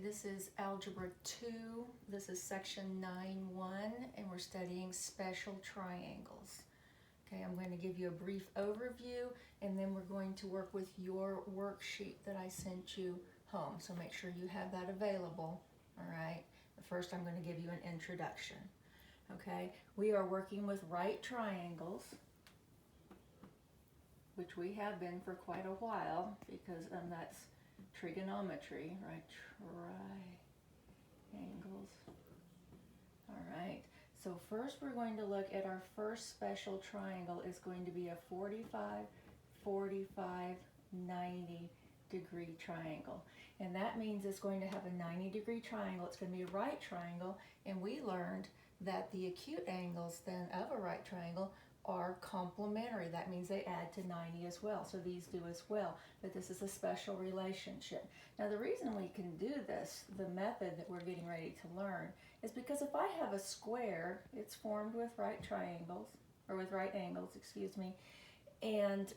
This is Algebra 2. This is section 9.1, and we're studying special triangles. Okay, I'm going to give you a brief overview, and then we're going to work with your worksheet that I sent you home. So make sure you have that available, all right? But first, I'm going to give you an introduction. Okay, we are working with right triangles, which we have been for quite a while because that's trigonometry, right? Triangles. All right, so first we're going to look at our first special triangle. Is going to be a 45, 45, 90 degree triangle. And that means it's going to have a 90-degree triangle. It's going to be a right triangle. And we learned that the acute angles then of a right triangle are complementary. That means they add to 90 as well. So these do as well. But this is a special relationship. Now the reason we can do this, the method that we're getting ready to learn, is because if I have a square, it's formed with right triangles, or with right angles, excuse me, and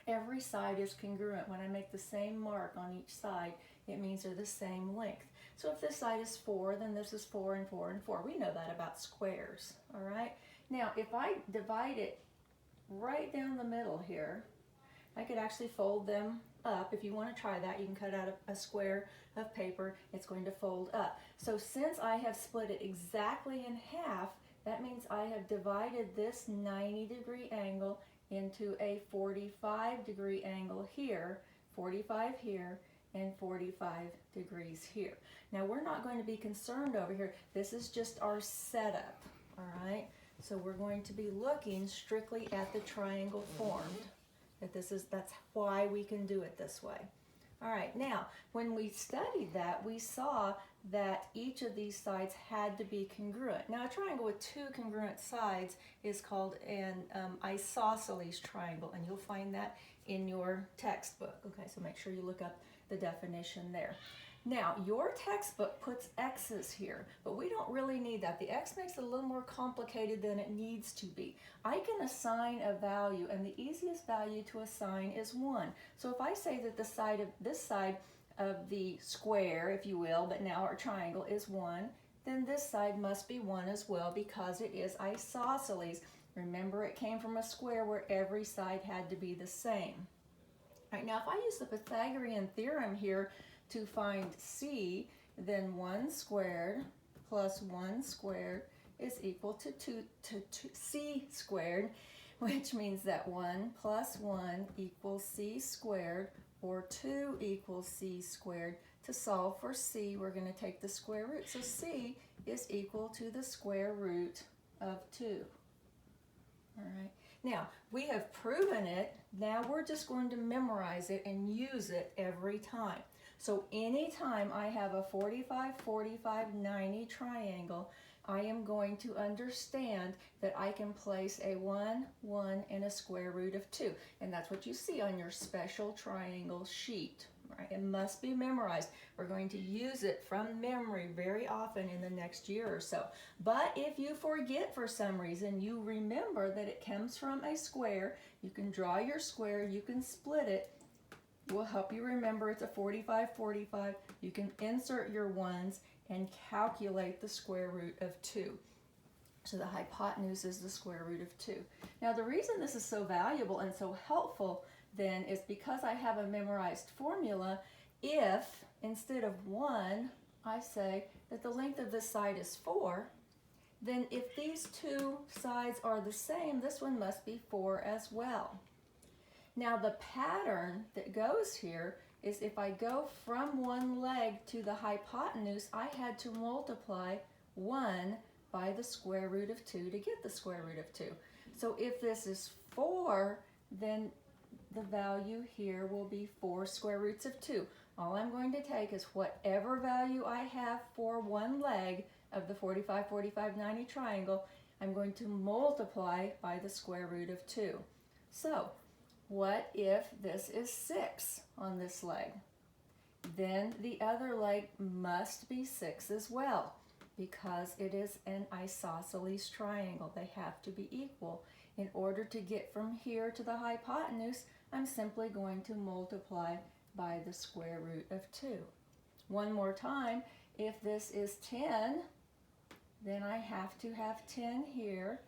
every side is congruent. When I make the same mark on each side, it means they're the same length. So if this side is 4, then this is 4 and 4 and 4. We know that about squares, all right? Now, if I divide it right down the middle here, I could actually fold them up. If you want to try that, you can cut out a square of paper. It's going to fold up. So since I have split it exactly in half, that means I have divided this 90-degree angle into a 45-degree angle here, 45 here, and 45 degrees here. Now we're not going to be concerned over here. This is just our setup, all right? So we're going to be looking strictly at the triangle formed. That's why we can do it this way. All right, now when we studied that, we saw that each of these sides had to be congruent. Now a triangle with two congruent sides is called an isosceles triangle, and you'll find that in your textbook. Okay, so make sure you look up the definition there. Now, your textbook puts X's here, but we don't really need that. The X makes it a little more complicated than it needs to be. I can assign a value, and the easiest value to assign is 1. So if I say that this side of the square, if you will, but now our triangle is 1, then this side must be 1 as well because it is isosceles. Remember, it came from a square where every side had to be the same. All right, now if I use the Pythagorean theorem here to find C, then 1 squared plus 1 squared is equal to 2 C squared, which means that 1 plus 1 equals C squared, or 2 equals C squared. To solve for C, we're going to take the square root. So C is equal to the square root of 2. All right. Now, we have proven it. Now we're just going to memorize it and use it every time. So anytime I have a 45, 45, 90 triangle, I am going to understand that I can place a 1, 1, and a square root of 2. And that's what you see on your special triangle sheet. Right? It must be memorized. We're going to use it from memory very often in the next year or so. But if you forget for some reason, you remember that it comes from a square. You can draw your square, you can split it. It will help you remember it's a 45, 45. You can insert your 1s and calculate the square root of 2. So the hypotenuse is the square root of 2. Now the reason this is so valuable and so helpful then is because I have a memorized formula. If instead of 1, I say that the length of this side is 4, then if these two sides are the same, this one must be 4 as well. Now the pattern that goes here is if I go from one leg to the hypotenuse, I had to multiply 1 by the square root of 2 to get the square root of 2. So if this is 4, then the value here will be 4 square roots of 2. All I'm going to take is whatever value I have for one leg of the 45, 45, 90 triangle, I'm going to multiply by the square root of 2. So what if this is 6 on this leg? Then the other leg must be 6 as well because it is an isosceles triangle. They have to be equal. In order to get from here to the hypotenuse, I'm simply going to multiply by the square root of 2. One more time, if this is 10, then I have to have 10 here,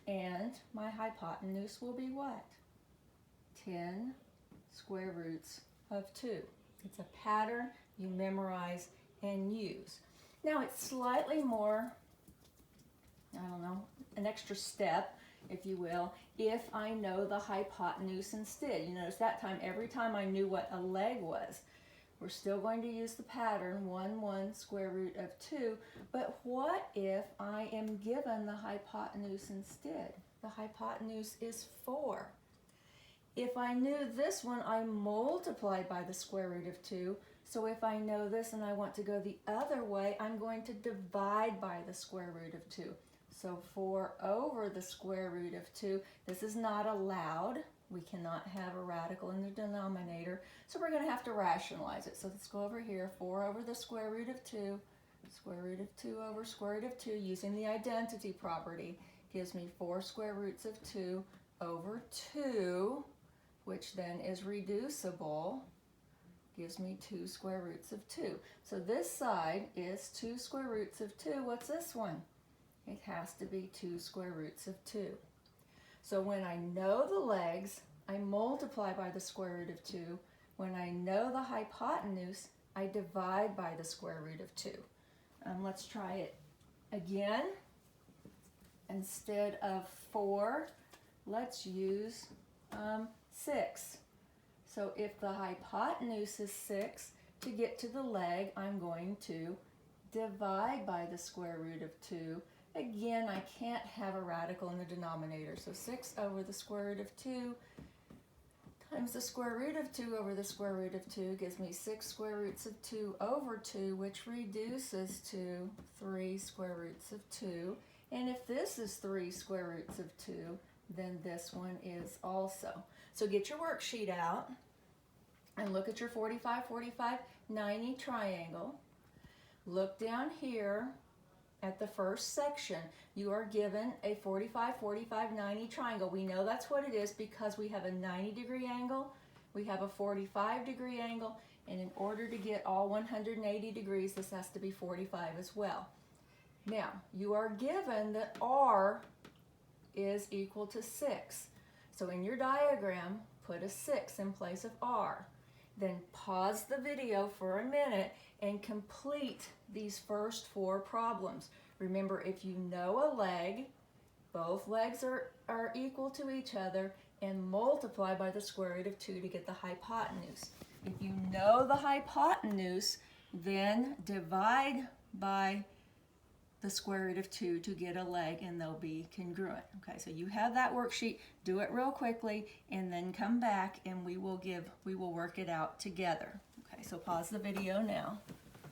and my hypotenuse will be what? 10 square roots of 2. It's a pattern you memorize and use. Now it's slightly more, I don't know, an extra step, if you will, if I know the hypotenuse instead. You notice that time, every time I knew what a leg was. We're still going to use the pattern 1 square root of 2, but what if I am given the hypotenuse instead? The hypotenuse is 4. If I knew this one, I multiplied by the square root of 2. So if I know this and I want to go the other way, I'm going to divide by the square root of 2. So 4 over the square root of 2. This is not allowed. We cannot have a radical in the denominator, so we're going to have to rationalize it. So let's go over here, 4 over the square root of 2, square root of 2 over square root of 2, using the identity property, gives me 4 square roots of 2 over 2, which then is reducible, gives me 2 square roots of 2. So this side is 2 square roots of 2. What's this one? It has to be 2 square roots of 2. So when I know the legs, I multiply by the square root of 2. When I know the hypotenuse, I divide by the square root of 2. Let's try it again. Instead of 4, let's use 6. So if the hypotenuse is 6, to get to the leg, I'm going to divide by the square root of 2. Again, I can't have a radical in the denominator, so 6 over the square root of 2 times the square root of 2 over the square root of 2 gives me 6 square roots of 2 over 2, which reduces to 3 square roots of 2. And if this is 3 square roots of 2, then this one is also. So get your worksheet out and look at your 45, 45, 90 triangle. Look down here at the first section. You are given a 45, 45, 90 triangle. We know that's what it is because we have a 90-degree angle, we have a 45-degree angle, and in order to get all 180 degrees, this has to be 45 as well. Now, you are given that R is equal to 6. So in your diagram, put a 6 in place of R. Then pause the video for a minute and complete these first 4 problems. Remember, if you know a leg, both legs are equal to each other, and multiply by the square root of 2 to get the hypotenuse. If you know the hypotenuse, then divide by the square root of 2 to get a leg, and they'll be congruent. Okay, so you have that worksheet. Do it real quickly, and then come back and we will work it out together. Okay, so pause the video now.